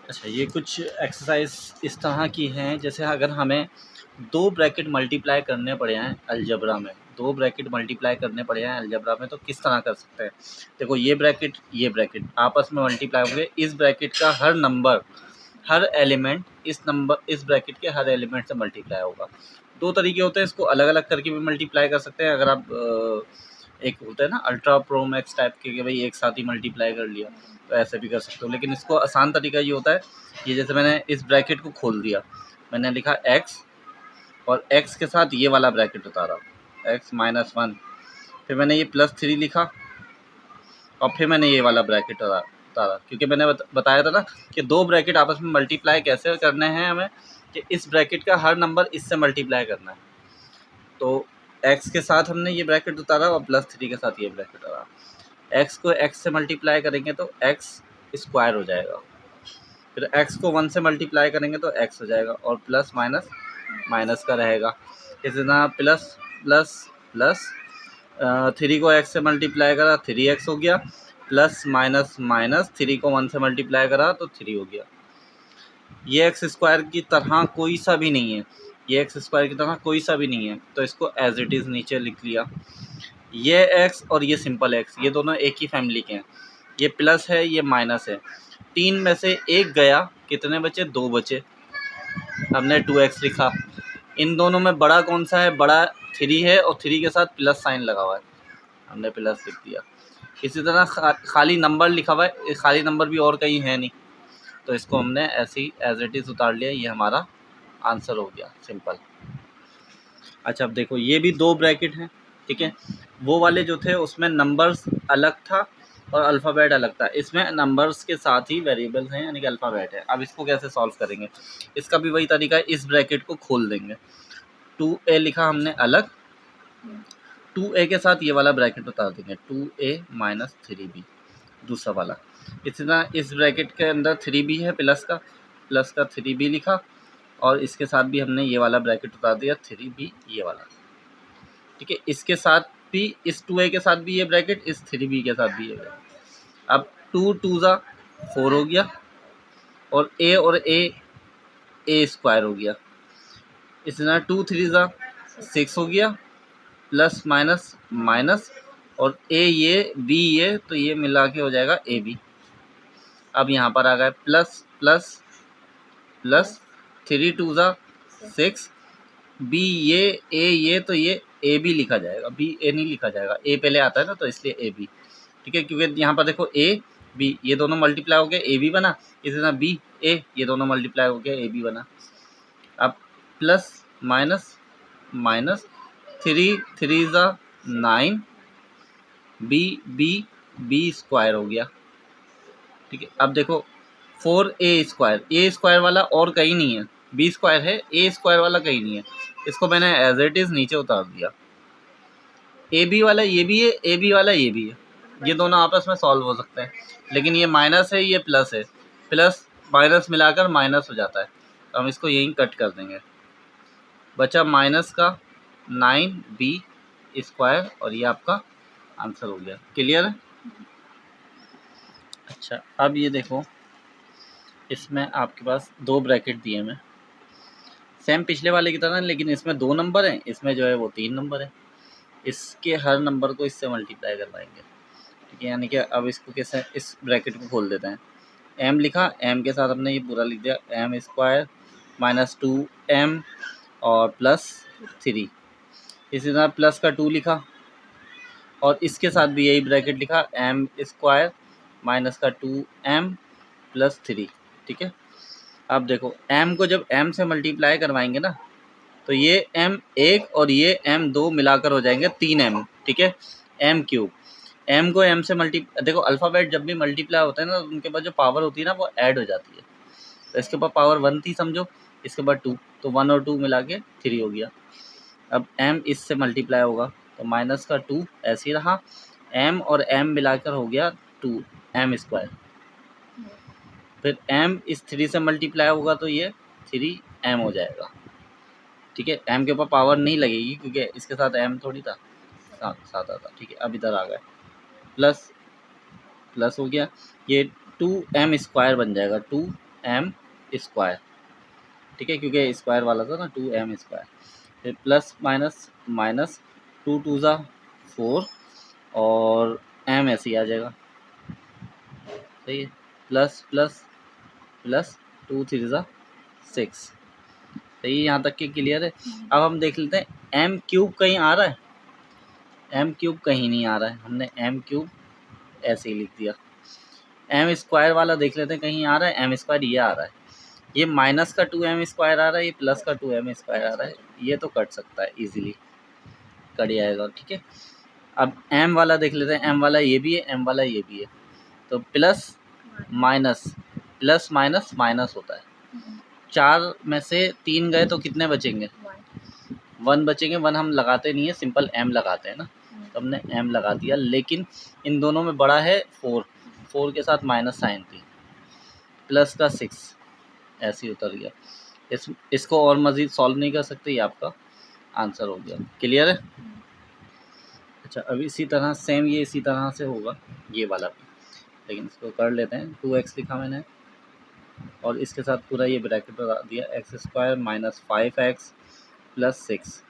अच्छा, ये कुछ एक्सरसाइज इस तरह की हैं, जैसे अगर हमें दो ब्रैकेट मल्टीप्लाई करने पड़े हैं अलजेब्रा में, दो ब्रैकेट मल्टीप्लाई करने पड़े हैं अलजेब्रा में, तो किस तरह कर सकते हैं। देखो, ये ब्रैकेट आपस में मल्टीप्लाई होंगे, इस ब्रैकेट का हर नंबर, हर एलिमेंट इस ब्रैकेट के हर एलिमेंट से मल्टीप्लाई होगा। दो तरीके होते हैं, इसको अलग अलग करके भी मल्टीप्लाई कर सकते हैं। अगर आप एक होता है ना अल्ट्रा प्रो मैक्स टाइप के, कि भाई एक साथ ही मल्टीप्लाई कर लिया, तो ऐसे भी कर सकते हो। लेकिन इसको आसान तरीका ये होता है, ये जैसे मैंने इस ब्रैकेट को खोल दिया, मैंने लिखा x, और x के साथ ये वाला ब्रैकेट उतारा, x -1, फिर मैंने ये +3 लिखा, और फिर मैंने ये वाला ब्रैकेट उतारा, क्योंकि मैंने बताया था ना कि दो ब्रैकेट आपस में मल्टीप्लाई कैसे करने हैं हमें, कि इस ब्रैकेट का हर नंबर इससे मल्टीप्लाई करना है। तो x के साथ हमने ये ब्रैकेट उतारा और +3 के साथ ये ब्रैकेट उतारा। x को x से मल्टीप्लाई करेंगे तो x स्क्वायर हो जाएगा, फिर x को 1 से मल्टीप्लाई करेंगे तो x हो जाएगा, और प्लस माइनस माइनस का रहेगा। इसी तरह प्लस प्लस प्लस 3 को x से मल्टीप्लाई करा 3x हो गया, प्लस माइनस माइनस 3 को 1 से मल्टीप्लाई करा तो 3 हो गया। ये एक्स स्क्वायर की तरह कोई सा भी नहीं है, ये एक्स स्क्वायर की तरह कोई सा भी नहीं है, तो इसको एज इट इज़ नीचे लिख लिया। ये एक्स और ये सिंपल एक्स, ये दोनों एक ही फैमिली के हैं, ये प्लस है ये माइनस है, 3 में से एक गया, कितने बचे, 2 बचे, हमने 2x लिखा। इन दोनों में बड़ा कौन सा है, बड़ा 3 है, और 3 के साथ प्लस साइन लगा हुआ है, हमने प्लस लिख दिया। इसी तरह खाली नंबर लिखा हुआ है, खाली नंबर भी और कहीं है नहीं, तो इसको हमने ऐसे ही एज इट इज़ उतार लिया, ये हमारा आंसर हो गया, सिंपल। अच्छा, अब देखो, ये भी दो ब्रैकेट हैं, ठीक है। वो वाले जो थे उसमें नंबर्स अलग था और अल्फ़ाबेट अलग था, इसमें नंबर्स के साथ ही वेरिएबल्स हैं, यानी कि अल्फ़ाबेट है। अब इसको कैसे सॉल्व करेंगे, इसका भी वही तरीका है, इस ब्रैकेट को खोल देंगे, 2a लिखा हमने अलग, 2a के साथ ये वाला ब्रैकेट उतार देंगे, 2a - 3b, दूसरा वाला। इसी तरह इस ब्रैकेट के अंदर 3b है, प्लस का 3b लिखा, और इसके साथ भी हमने ये वाला ब्रैकेट उतार दिया, 3b ये वाला, ठीक है। इसके साथ भी, इस 2a के साथ भी ये ब्रैकेट, इस 3b के साथ भी ये ब्रैकेट। अब 2 2 ज़ा 4 हो गया, और a स्क्वायर हो गया। इसी तरह 2 3 ज़ा 6 हो गया, प्लस माइनस माइनस, और ये b ये, तो ये मिला के हो जाएगा ab। अब यहाँ पर आ गए प्लस प्लस प्लस, 3 2 ज़ा 6, बी ये, ए ये, तो ये ए बी लिखा जाएगा, बी ए नहीं लिखा जाएगा, ए पहले आता है ना, तो इसलिए ए बी, ठीक है। क्योंकि यहाँ पर देखो ए बी, ये दोनों मल्टीप्लाई हो गए, ए बी बना। इसी तरह बी ए, ये दोनों मल्टीप्लाई हो गए, ए बी बना। अब प्लस माइनस माइनस, 3 3 ज़ा 9, बी बी बी स्क्वायर हो गया, ठीक है। अब देखो 4a स्क्वायर वाला और कहीं नहीं है, बी स्क्वायर है, ए स्क्वायर वाला कहीं नहीं है, इसको मैंने एज इट इज़ नीचे उतार दिया। ए बी वाला ये भी है, ए बी वाला ये भी है, ये दोनों आपस में सॉल्व हो सकते हैं, लेकिन ये माइनस है, ये प्लस है, प्लस माइनस मिलाकर माइनस हो जाता है, तो हम इसको यहीं कट कर देंगे। बचा माइनस का 9b स्क्वायर, और ये आपका आंसर हो गया। क्लियर है। अच्छा, अब ये देखो, इसमें आपके पास दो ब्रैकेट दिए हैं, सेम पिछले वाले की तरह, लेकिन इसमें 2 नंबर हैं, इसमें जो है वो 3 नंबर है। इसके हर नंबर को इससे मल्टीप्लाई करवाएंगे, ठीक है। यानी कि अब इसको कैसे, इस ब्रैकेट को खोल देते हैं, m लिखा, m के साथ हमने ये पूरा लिख दिया, m स्क्वायर -2m और +3। इसी तरह प्लस का 2 लिखा, और इसके साथ भी यही ब्रैकेट लिखा, m स्क्वायर -2m +3, ठीक है। अब देखो, m को जब m से मल्टीप्लाई करवाएंगे ना, तो ये m1 और ये m2 मिलाकर हो जाएंगे 3m, ठीक है। m³ m को m से देखो, अल्फ़ाबेट जब भी मल्टीप्लाई होता है ना, तो उनके पास जो पावर होती है ना, वो ऐड हो जाती है। तो इसके पास पावर 1 थी समझो, इसके बाद 2, तो 1 और 2 मिला के 3 हो गया। अब m इससे मल्टीप्लाई होगा, तो माइनस का 2 ऐसे ही रहा, m और m मिलाकर हो गया 2m स्क्वायर। फिर m इस 3 से मल्टीप्लाई होगा, तो ये 3m हो जाएगा, ठीक है। m के ऊपर पावर नहीं लगेगी, क्योंकि इसके साथ m थोड़ी था, साथ आता, ठीक है। अब इधर आ गए, प्लस प्लस हो गया, ये 2m स्क्वायर बन जाएगा, 2m स्क्वायर, ठीक है, क्योंकि स्क्वायर वाला था ना, 2m स्क्वायर। फिर प्लस माइनस माइनस, 2 2 ज़ा 4 और m ऐसे ही आ जाएगा, सही है। प्लस प्लस प्लस 2 3 ज़ा 6, सही है, यहाँ तक के क्लियर है। अब हम देख लेते हैं एम क्यूब कहीं आ रहा है, एम क्यूब कहीं नहीं आ रहा है, हमने एम क्यूब ऐसे ही लिख दिया। एम स्क्वायर वाला देख लेते हैं कहीं आ रहा है, एम स्क्वायर ये आ रहा है, ये माइनस का 2m स्क्वायर आ रहा है, ये प्लस का 2m स्क्वायर आ रहा है, ये तो कट सकता है, इजीली कट जाएगा, ठीक है। अब m वाला देख लेते हैं, m वाला ये भी है, m वाला ये भी है, तो plus minus plus minus minus होता है, 4 में से 3 गए तो कितने बचेंगे, 1 बचेंगे। 1 हम लगाते नहीं है, सिंपल m लगाते हैं ना, तो हमने m लगा दिया, लेकिन इन दोनों में बड़ा है 4, 4 के साथ माइनस साइन थी, प्लस का 6 ऐसे ही उतर गया। इसको और मज़ीद सॉल्व नहीं कर सकते, ये आपका आंसर हो गया, क्लियर है। अच्छा, अब इसी तरह सेम ये इसी तरह से होगा ये वाला भी, लेकिन इसको कर लेते हैं। 2x लिखा मैंने और इसके साथ पूरा ये ब्रैकेट बता दिया, x square minus 5x plus 6,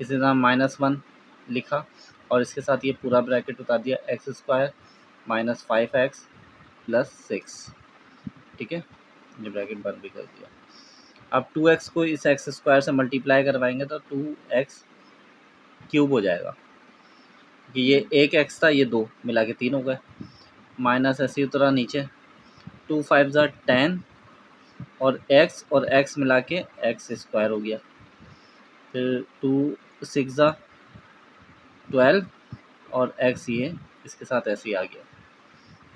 इसी तरह -1 लिखा और इसके साथ ये पूरा ब्रैकेट बता दिया, x square minus 5x plus 6, ठीक है, ये ब्रैकेट बंद भी कर दिया। अब 2x को इस एक्स स्क्वायर से मल्टीप्लाई करवाएंगे तो 2x क्यूब हो जाएगा, कि ये एक x था, ये 2 मिला के 3 हो गए, माइनस ऐसे ही उतरा नीचे, 2 5 ज़ा 10 और x मिला के एक्स स्क्वायर हो गया, फिर 2 6 ज़ा 12 और x ये इसके साथ ऐसे ही आ गया।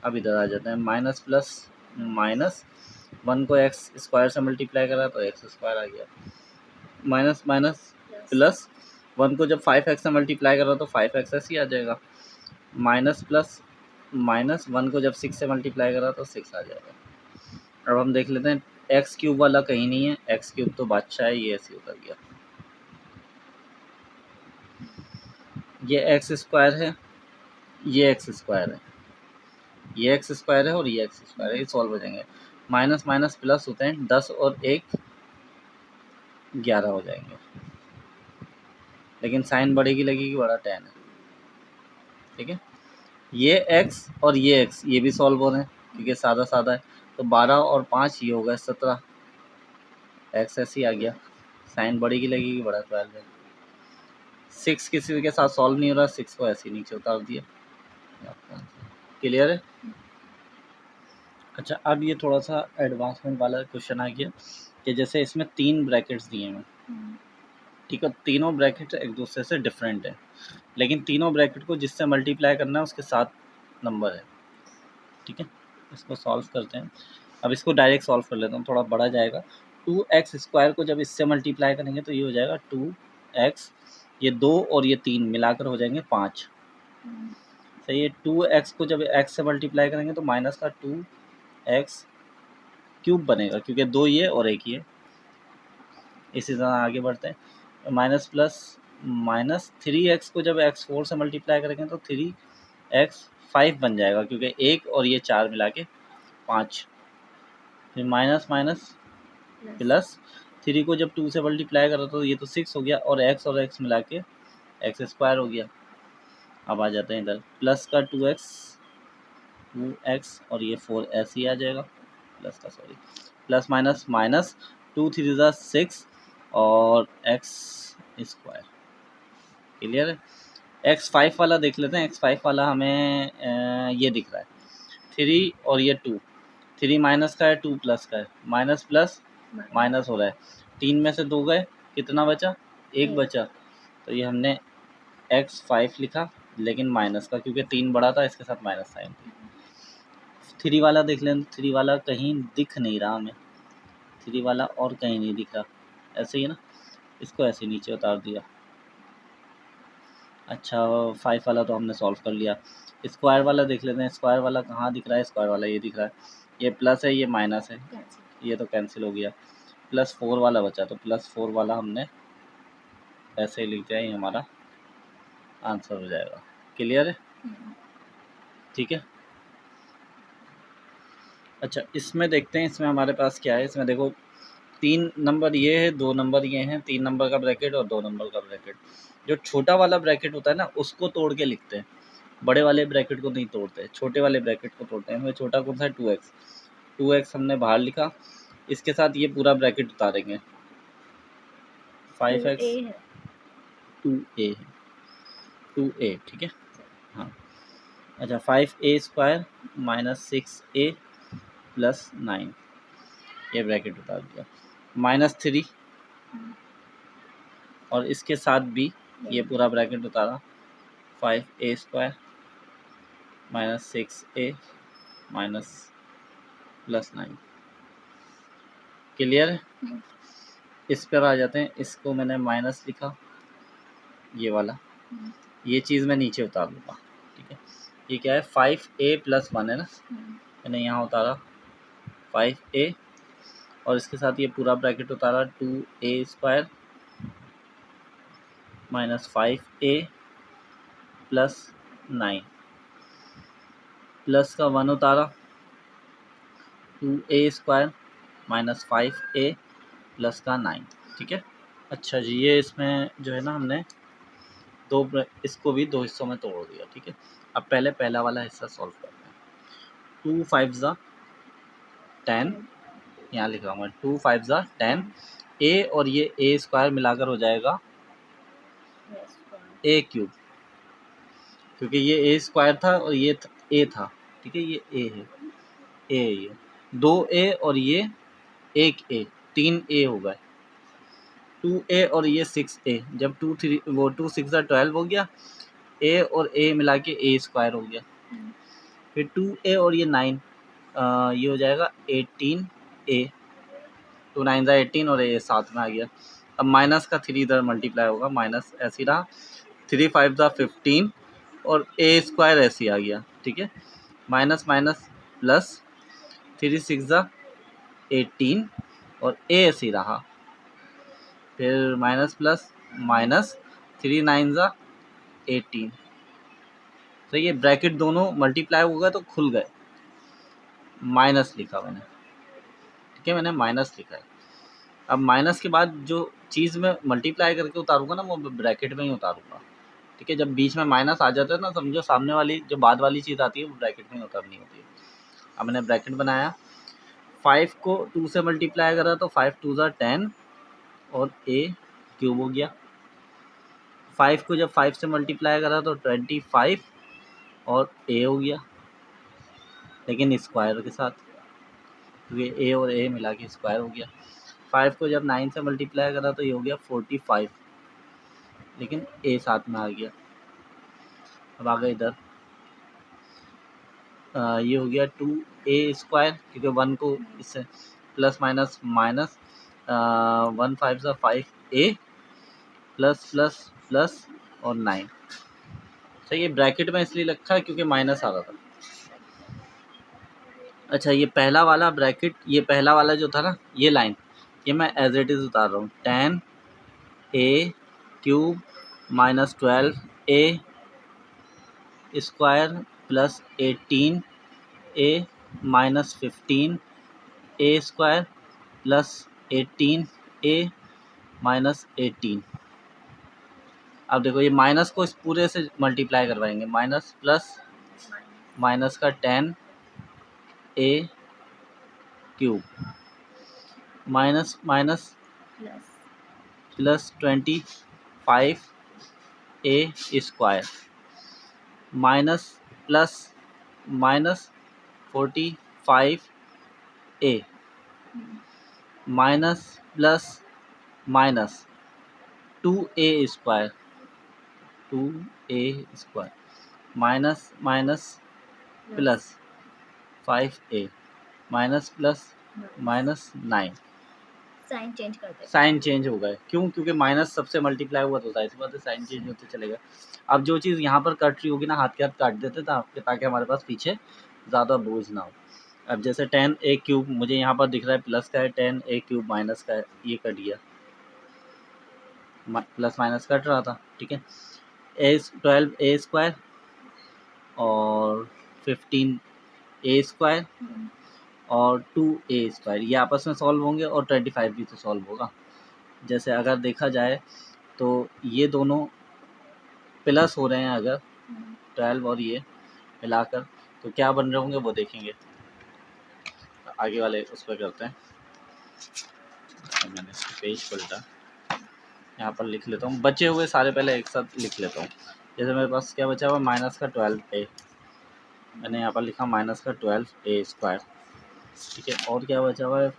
अब इधर आ जाते हैं, माइनस प्लस माइनस, 1 को एक्स स्क्वायर से मल्टीप्लाई करा तो एक्स स्क्वायर आ गया, माइनस माइनस प्लस, 1 को जब 5x से मल्टीप्लाई करा तो 5x ऐसे ही आ जाएगा, माइनस प्लस माइनस, 1 को जब 6 से मल्टीप्लाई करा तो 6 आ जाएगा। अब हम देख लेते हैं, एक्स क्यूब वाला कहीं नहीं है, एक्स क्यूब तो बादशाह है, ये ऐसे उतर गया, ये एक्स स्क्वायर है, ये एक्स स्क्वायर है, ये एक्स स्क्वायर है और ये एक्स स्क्वायर है, ये सॉल्व हो जाएंगे। माइनस माइनस प्लस होते हैं, 10 और 1 11 हो जाएंगे, लेकिन साइन बढ़ेगी लगेगी, बड़ा 10 है, ठीक है। ये x और ये x ये भी सॉल्व हो रहे हैं क्योंकि सादा सादा है, तो 12 और 5 ये हो गए 17, x ऐसे ही आ गया, साइन बढ़ेगी लगेगी, बड़ा 12 है। 6 किसी के साथ सॉल्व नहीं हो रहा, 6 को ऐसे ही नीचे उतार दिया, क्लियर है। अच्छा, अब ये थोड़ा सा एडवांसमेंट वाला क्वेश्चन आ गया कि जैसे इसमें 3 ब्रैकेट्स दिए हैं, ठीक है, तीनों ब्रैकेट एक दूसरे से डिफरेंट है, लेकिन तीनों ब्रैकेट को जिससे मल्टीप्लाई करना है उसके साथ नंबर है, ठीक है। इसको सॉल्व करते हैं, अब इसको डायरेक्ट सॉल्व कर लेता हूँ, थोड़ा बड़ा जाएगा। 2x स्क्वायर को जब इससे मल्टीप्लाई करेंगे तो ये हो जाएगा 2x, ये 2 और ये 3 मिलाकर हो जाएंगे 5, सही है। 2x को जब x से मल्टीप्लाई करेंगे तो माइनस का 2x क्यूब बनेगा, क्योंकि 2 ये और 1 ये, इसी तरह आगे बढ़ते हैं। माइनस प्लस माइनस, 3x को जब x4 से मल्टीप्लाई करेंगे तो 3x 5 बन जाएगा, क्योंकि 1 और ये 4 मिला के 5, फिर माइनस माइनस प्लस, 3 को जब 2 से मल्टीप्लाई करा तो ये तो 6 हो गया, और x मिला के एक्स स्क्वायर हो गया। अब आ जाते हैं इधर, प्लस का 2x और ये 4 ऐसे ही आ जाएगा, प्लस का सॉरी, प्लस माइनस माइनस, 2 3 ज़ा 6 और एक्स स्क्वायर, क्लियर है। x5 वाला देख लेते हैं, x5 वाला हमें ये दिख रहा है 3 और ये 2, 3 माइनस का है, 2 प्लस का है, माइनस प्लस माइनस हो रहा है, 3 में से 2 गए, कितना बचा, 1 बचा, तो ये हमने x5 लिखा, लेकिन माइनस का, क्योंकि 3 बड़ा था, इसके साथ माइनस साइन थी। 3 वाला देख लें, 3 वाला कहीं दिख नहीं रहा हमें, 3 वाला और कहीं नहीं दिख रहा, ऐसे ही है ना, इसको ऐसे नीचे उतार दिया। अच्छा, 5 वाला तो हमने सॉल्व कर लिया। स्क्वायर वाला देख लेते हैं, स्क्वायर वाला कहाँ दिख रहा है, स्क्वायर वाला ये दिख रहा है, ये प्लस है, ये माइनस है, ये तो कैंसिल हो गया, प्लस 4 वाला बचा, तो प्लस 4 वाला हमने ऐसे ही लिख दिया, ये हमारा आंसर हो जाएगा, क्लियर है, ठीक है। अच्छा, इसमें देखते हैं इसमें हमारे पास क्या है। इसमें देखो 3 नंबर ये है, 2 नंबर ये हैं, 3 नंबर का ब्रैकेट और 2 नंबर का ब्रैकेट। जो छोटा वाला ब्रैकेट होता है ना, उसको तोड़ के लिखते हैं, बड़े वाले ब्रैकेट को नहीं तोड़ते, छोटे वाले ब्रैकेट को तोड़ते हैं। हमें छोटा कौन सा है, 2x। 2x हमने बाहर लिखा, इसके साथ ये पूरा ब्रैकेट उतारेंगे, 5x 2a है, 2a, ठीक है। हाँ, अच्छा, 5a² माइनस 6a प्लस 9, ये ब्रैकेट उतार दिया। -3 और इसके साथ भी ये पूरा ब्रैकेट उतारा, 5a² minus 6a minus plus 9। Clear है। इस पर आ जाते हैं, इसको मैंने माइनस लिखा, ये वाला, ये चीज़ मैं नीचे उतार दूँगा, ठीक है। ये क्या है, 5a प्लस 1 है ना, मैंने यहाँ उतारा 5a और इसके साथ ये पूरा ब्रैकेट उतारा, 2a² minus 5a plus 9, plus का 1 उतारा, 2a² माइनस 5a प्लस का 9, ठीक है। अच्छा जी, ये इसमें जो है ना, हमने इसको भी 2 हिस्सों में तोड़ दिया, ठीक है। अब पहले पहला वाला हिस्सा सॉल्व करते हैं। 2 5 ज़ा 10, यहाँ लिख रहा हूँ मैं, 2 5 ज़ा 10, a और ये a² मिलाकर हो जाएगा a³, क्योंकि ये a² था और ये a था, ठीक है। ये a है, a है, ये 2a और ये 1a, 3a हो गए, 2a और ये 6a, जब 2 6 12 हो गया, a और a मिला के a² हो गया, फिर 2a और ये 9, ये हो जाएगा 18a, 2 9 ज़ा 18 और a साथ में आ गया। अब माइनस का 3 इधर मल्टीप्लाई होगा, माइनस ऐसे रहा, 3 5 ज़ा 15 और a² ऐसे आ गया, ठीक है। माइनस माइनस प्लस, 3 6 ज़ा 18 और a ऐसे रहा, फिर माइनस प्लस माइनस, 3 9 ज़ा 18, तो ये ब्रैकेट दोनों मल्टीप्लाई हो गए तो खुल गए, माइनस लिखा मैंने, ठीक है, मैंने माइनस लिखा है। अब माइनस के बाद जो चीज़ मैं मल्टीप्लाई करके उतारूंगा ना, वो ब्रैकेट में ही उतारूंगा, ठीक है। जब बीच में माइनस आ जाता है ना, समझो सामने वाली जो बाद वाली चीज़ आती है वो ब्रैकेट में ही उतारनी होती है। अब मैंने ब्रैकेट बनाया, 5 को 2 से मल्टीप्लाई करा तो 5 2 ज़ा 10 और a³ हो गया। 5 को जब 5 से मल्टीप्लाई करा तो 25 और a हो गया, लेकिन स्क्वायर के साथ, क्योंकि a और a मिला के स्क्वायर हो गया। 5 को जब 9 से मल्टीप्लाई करा तो ये हो गया 45, लेकिन a साथ में आ गया। अब आ गए इधर, ये हो गया 2a², क्योंकि 1 को इससे प्लस माइनस माइनस, 1 5 ज़ा 5a प्लस प्लस प्लस और 9। तो ये ब्रैकेट में इसलिए रखा है क्योंकि माइनस आ रहा था। अच्छा, ये पहला वाला ब्रैकेट, ये पहला वाला जो था ना, ये लाइन, ये मैं एज इट इज़ उतार रहा हूँ, 10a³ minus 12a² plus 18a minus 15a² plus 18a minus 18। अब देखो, ये माइनस को इस पूरे से मल्टीप्लाई करवाएंगे, माइनस प्लस माइनस का 10a³ minus minus plus 25a² minus plus minus 45a minus plus minus 2a² minus minus plus 5a minus plus minus 9। Sign change कर दे, साइन चेंज हो गए, क्यों? क्योंकि माइनस सबसे मल्टीप्लाई हुआ तो इसी बात है, साइन चेंज होते चलेगा। अब जो चीज़ यहाँ पर कट रही होगी ना, हाथ के हाथ काट देते ताकि हमारे पास पीछे ज़्यादा बोझ ना हो। अब जैसे 10a³ मुझे यहाँ पर दिख रहा है प्लस का है, 10a³ माइनस का है, ये कट गया, प्लस माइनस कट रहा था, ठीक है। 12a² और 15a² और 2a², ये आपस में सॉल्व होंगे और 25 भी तो सॉल्व होगा। जैसे अगर देखा जाए तो ये दोनों प्लस हो रहे हैं अगर 12 और ये मिलाकर, तो क्या बन रहे होंगे वो देखेंगे। आगे वाले उस पर करते हैं। मैंने पेज पलटा, यहाँ पर लिख लेता हूँ, बचे हुए सारे पहले एक साथ लिख लेता हूँ। जैसे मेरे पास क्या बचा हुआ, माइनस का 12a, मैंने यहाँ पर लिखा माइनस का 12a², ठीक है। और क्या बचा हुआ है,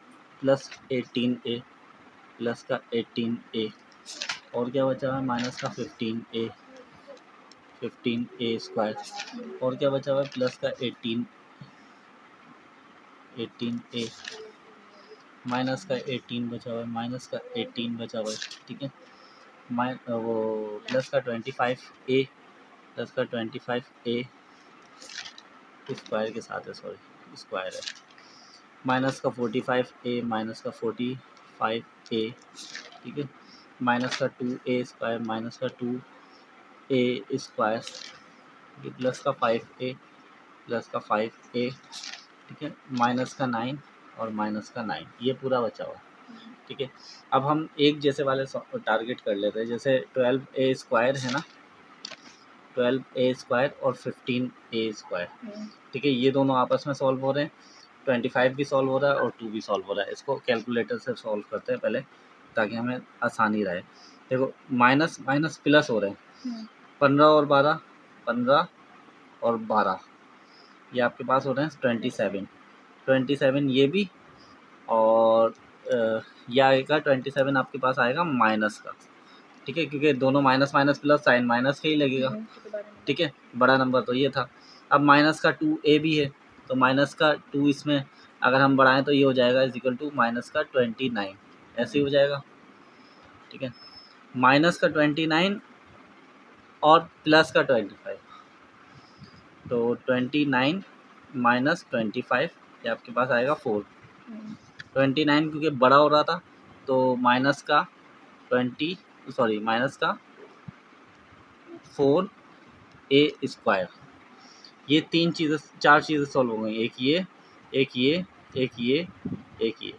प्लस 18a, प्लस का 18a, और क्या बचा हुआ है, माइनस का 15a, 15a², और क्या बचा हुआ है, प्लस का 18a, माइनस का 18 बचा हुआ है, माइनस का 18 बचा हुआ है, ठीक है। वो प्लस का 25a, प्लस का 25a स्क्वायर के साथ है, सॉरी स्क्वायर है, माइनस का 45a, माइनस का 45a, ठीक है, माइनस का 2a², माइनस का 2a², प्लस का 5a, प्लस का 5a, ठीक है, माइनस का 9 और माइनस का 9, ये पूरा बचा हुआ, ठीक है। अब हम एक जैसे वाले टारगेट कर लेते हैं, जैसे 12a² है ना, 12a² और 15a², ठीक है, ये दोनों आपस में सॉल्व हो रहे हैं, 25 भी सॉल्व हो रहा है और 2 भी सॉल्व हो रहा है। इसको कैलकुलेटर से सॉल्व करते हैं पहले, ताकि हमें आसानी रहे। देखो माइनस माइनस प्लस हो रहे हैं, 15 और 12, 15 और 12, ये आपके पास हो रहे हैं 27, 27 ये भी, और यह आएगा 27 आपके पास आएगा माइनस का, ठीक है, क्योंकि दोनों minus minus plus sign minus का ही लगेगा, ठीक है, बड़ा नंबर तो ये था। अब माइनस का 2a भी है, तो माइनस का 2 इसमें अगर हम बढ़ाएं तो ये हो जाएगा इज इक्वल टू माइनस का 29, ऐसे ही हो जाएगा, ठीक है, माइनस का 29 और प्लस का 25, तो 29 माइनस 25, ये आपके पास आएगा 4, 29 क्योंकि बड़ा हो रहा था तो माइनस का 4a², ये तीन चीज़ें, चार चीज़ें सॉल्व हो गई, एक ये, एक ये, एक ये, एक ये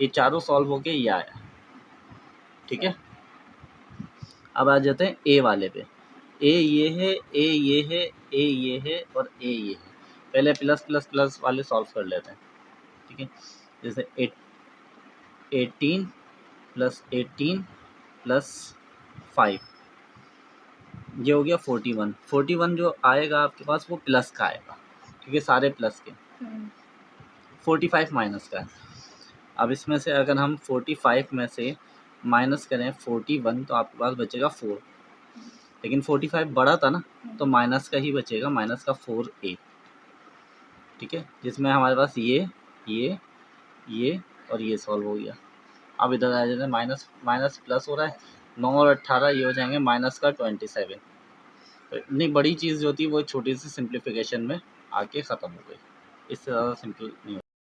चारों सॉल्व हो के ये आया, ठीक है। अब आ जाते हैं ए वाले पे, ए ये है, ए ये है, ए ये है और ए ये है। पहले प्लस प्लस प्लस वाले सॉल्व कर लेते हैं, ठीक है। जैसे 18 प्लस 18 प्लस 5, ये हो गया 41, 41 जो आएगा आपके पास वो प्लस का आएगा, क्योंकि सारे प्लस के, 45 माइनस का है। अब इसमें से अगर हम 45 में से माइनस करें 41, तो आपके पास बचेगा 4, लेकिन 45 बड़ा था ना, तो माइनस का ही बचेगा, माइनस का 4a, ठीक है, जिसमें हमारे पास ये और ये सॉल्व हो गया। अब इधर आ जाते हैं, माइनस माइनस प्लस हो रहा है, 9 और 18 ये हो जाएंगे माइनस का 27। तो इतनी बड़ी चीज़ जो थी वो छोटी सी सिंप्लीफिकेशन में आके ख़त्म हो गई, इससे ज़्यादा सिंपल नहीं हो।